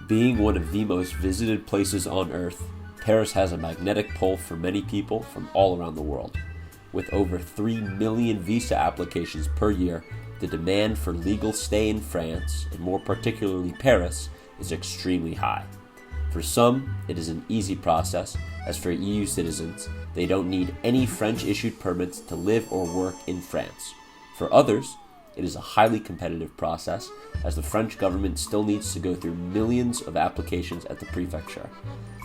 Being one of the most visited places on Earth, Paris has a magnetic pull for many people from all around the world. With over 3 million visa applications per year, the demand for legal stay in France, and more particularly Paris, is extremely high. For some, it is an easy process, as for EU citizens, they don't need any French-issued permits to live or work in France. For others, it is a highly competitive process, as the French government still needs to go through millions of applications at the préfecture.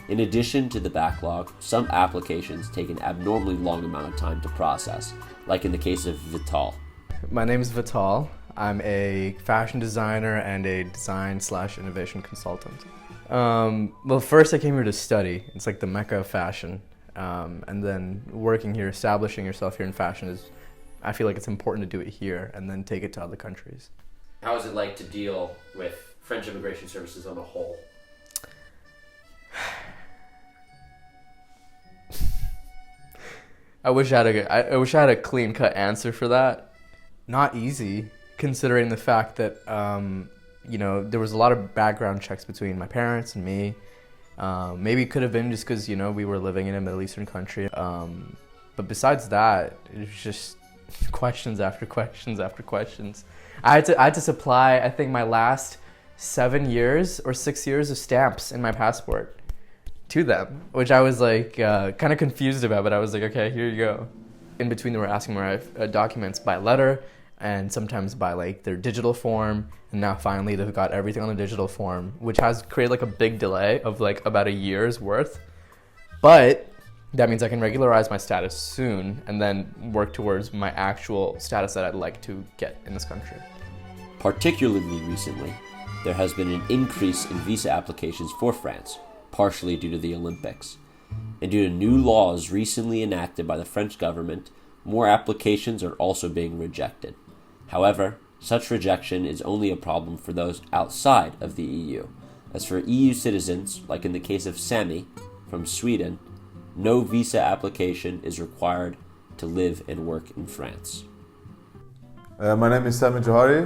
In addition to the backlog, some applications take an abnormally long amount of time to process, like in the case of Vital. My name is Vital. I'm a fashion designer and a design/innovation consultant. Well, first I came here to study. It's like the mecca of fashion. And then working here, establishing yourself here in fashion is, I feel like it's important to do it here and then take it to other countries. How is it like to deal with French immigration services on a whole? I wish I had a clean-cut answer for that. Not easy, considering the fact that there was a lot of background checks between my parents and me. Maybe it could have been just because we were living in a Middle Eastern country. But besides that, it was just questions after questions after questions. I had to supply, I think, my last 7 years or 6 years of stamps in my passport to them, which I was like kind of confused about, but I was like, okay, here you go. In between, they were asking my documents by letter and sometimes by like their digital form, and now finally they've got everything on the digital form, which has created like a big delay of like about a year's worth. But that means I can regularize my status soon and then work towards my actual status that I'd like to get in this country. Particularly recently, there has been an increase in visa applications for France, partially due to the Olympics. And due to new laws recently enacted by the French government, more applications are also being rejected. However, such rejection is only a problem for those outside of the EU. As for EU citizens, like in the case of Sami from Sweden, no visa application is required to live and work in France. My name is Sami Johari,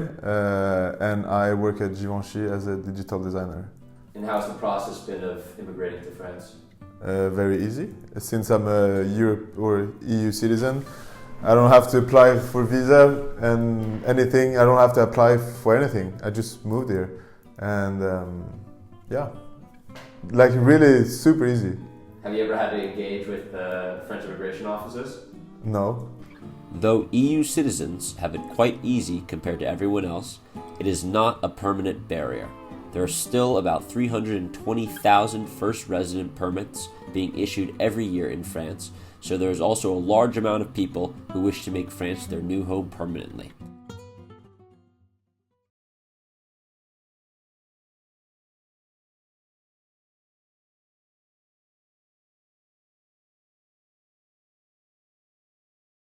and I work at Givenchy as a digital designer. And how's the process been of immigrating to France? Very easy. Since I'm a Europe or EU citizen, I don't have to apply for visa and anything. I don't have to apply for anything. I just moved here, and like really super easy. Have you ever had to engage with French immigration offices? No. Though EU citizens have it quite easy compared to everyone else, it is not a permanent barrier. There are still about 320,000 first resident permits being issued every year in France, so there is also a large amount of people who wish to make France their new home permanently.